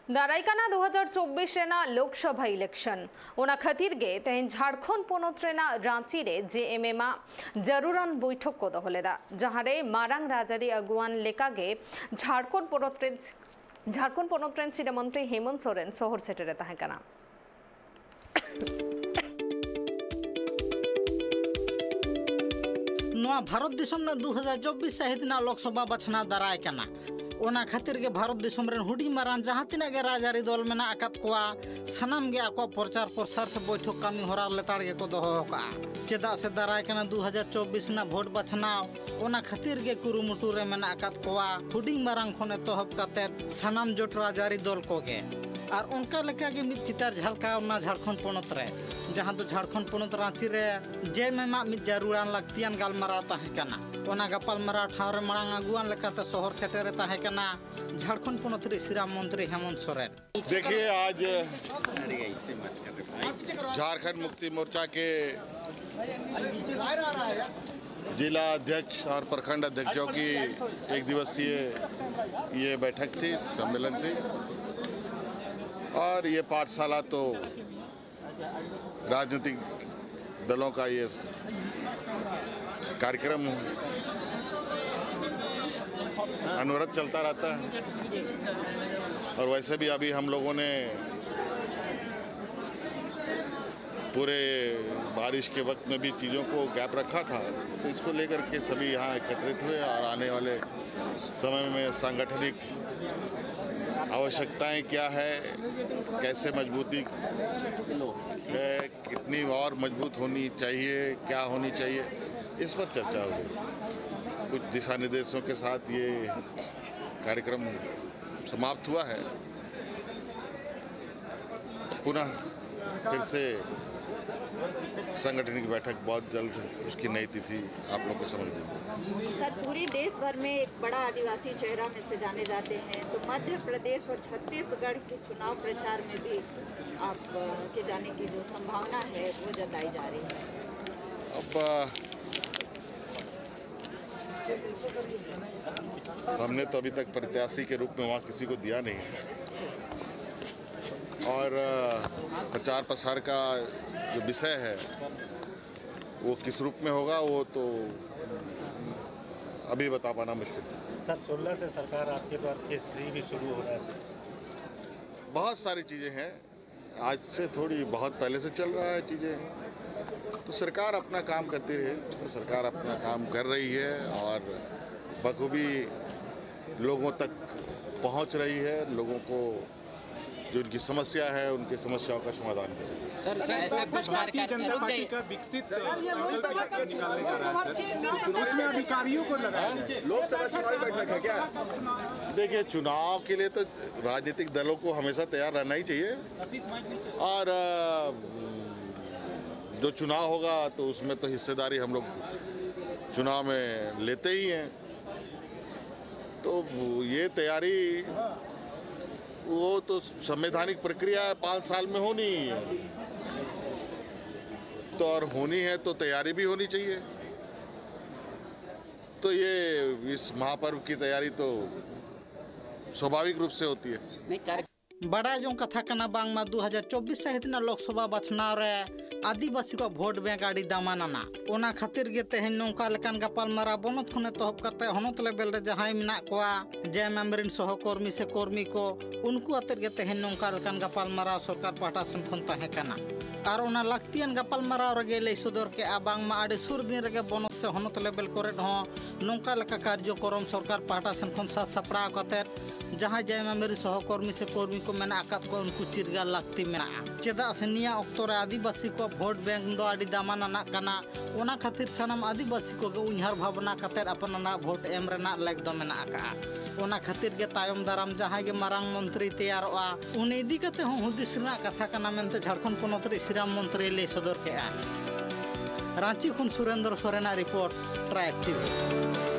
दारायकाना 2024 Raina Lok Sabha election ओना खातिर गे तेन झारखंड पोनत रेना रांची रे जेएमएम जरूरन बैठक को दहलेदा जहारे मारांग राजारी अगुवान लेका गे झारखंड पोनत रेन सीडा मंत्री हेमंत सोरेन शहर सेटेरे ताहेकाना नवा भारत दिसम ना 2024 साहिदना लोकसभा बछना दारायकाना ओना खातिर के भारत दिसम रेन हुडी मारान जहां तिना के राजारी दल मेना आकात कोआ सनाम गे आको प्रचार प्रसार से बैठक कामी होरा लेतार के को दोहो का चेदा से दारायकाना 2024 ना भोट बछनाव ओना खातिर के कुरुमुटु रे मेना आकात कोआ हुडी मारान खने तोहब काते सनाम जोट राजारी दल को के और उनका लेका के मित चितार झलका ना झारखंड पोनत रे जहां तो झारखंड पोनत रांची रे जेएमएम मित जरूरान लगतियान गालमारा ताहेकाना ओना गापालमारा ठाव रे मांग अगुवान लेकाते शहर सेटेरे ताहेकाना झारखंड पोनत रे श्रीराम मंत्री हेमंत सोरेन। देखिए आज झारखंड मुक्ति मोर्चा के जिला अध्यक्ष और प्रखंड अध्यक्षों की एक दिवसीय ये बैठक थी, सम्मेलन थी और ये पाठशाला तो राजनीतिक दलों का ये कार्यक्रम अनवरत चलता रहता है और वैसे भी अभी हम लोगों ने पूरे बारिश के वक्त में भी चीज़ों को गैप रखा था, तो इसको लेकर के सभी यहाँ एकत्रित हुए और आने वाले समय में सांगठनिक आवश्यकताएं क्या है, कैसे मजबूती है, कितनी और मजबूत होनी चाहिए, क्या होनी चाहिए, इस पर चर्चा होगी। कुछ दिशा निर्देशों के साथ ये कार्यक्रम समाप्त हुआ है। पुनः फिर से संगठनिक बैठक बहुत जल्द उसकी नई तिथि आप लोग को समझ देंगे। सर, पूरी देश भर में एक बड़ा आदिवासी चेहरा में से जाने जाते हैं, तो मध्य प्रदेश और छत्तीसगढ़ के चुनाव प्रचार में भी आप के जाने की जो संभावना है वो जताई जा रही है। अब हमने तो अभी तक प्रत्याशी के रूप में वहाँ किसी को दिया नहीं है और प्रचार प्रसार का जो विषय है वो किस रूप में होगा वो तो अभी बता पाना मुश्किल है। सर 16 से सरकार आपके द्वार केस 3 भी शुरू हो रहा है सर। बहुत सारी चीज़ें हैं, आज से थोड़ी बहुत पहले से चल रहा है चीज़ें, तो सरकार अपना काम करती रहे, तो सरकार अपना काम कर रही है और बखूबी लोगों तक पहुंच रही है, लोगों को जो उनकी समस्या है उनकी समस्याओं का समाधान करें। सर ऐसा भारतीय जनता पार्टी का विकसित निकालने जा रहा है सर, उसमें अधिकारियों को लगाया लोकसभा चुनावी बैठक है क्या? देखिए, चुनाव के लिए तो राजनीतिक दलों को हमेशा तैयार रहना ही चाहिए और जो चुनाव होगा तो उसमें तो हिस्सेदारी हम लोग चुनाव में लेते ही हैं, तो ये तैयारी वो तो संवैधानिक प्रक्रिया है, 5 साल में होनी है, तो और होनी है तो तैयारी भी होनी चाहिए। तो ये इस महापर्व की तैयारी तो स्वाभाविक रूप से होती है। बड़ा जो कथा कना बांगमा 2024 साहिदना लोकसभा बछनाव रे आदिवासी को भोट बैंक आड़ी दामाना ओना खातिर गे तेहन नौका लेकान गापालमारा बनत खने तोहब करते हनत लेवल रे जहां मिना कोआ जेएमएम रिन सहकर्मी से कर्मी को उनको अतर गे तेहन नौका लेकान गापालमारा सरकार पाटा सन खन ताहे कना और ओना लगतियन गापालमारा रे ले सदर के आबांगमा आड़ी सुर दिन रे बनत से हनत लेवल करे हो नौका लेका कार्यक्रम सरकार पाटा सन खन साथ सपड़ा कते जहां जेएमएम रिन सहकर्मी से कर्मी को मेना आकात को उनको चिरगा लगती मेना चेदा से निया अक्तोर आदिवासी को भोट बैंक दो आड़ी दामान ना कना ओना खातिर सनम आदिवासी को उइहार भावना कते अपन ना भोट एम रेना लाग दो मेना का ओना खातिर के तायम दाराम जहां के मारांग मंत्री तैयारवा उन इदी कते हो हुदिस ना कथा कना मेनते झारखंड पोनत रे श्रीराम मंत्री ले सदर के रांची खुन सुरेंद्र सोरेना रिपोर्ट ट्राइब टीवी।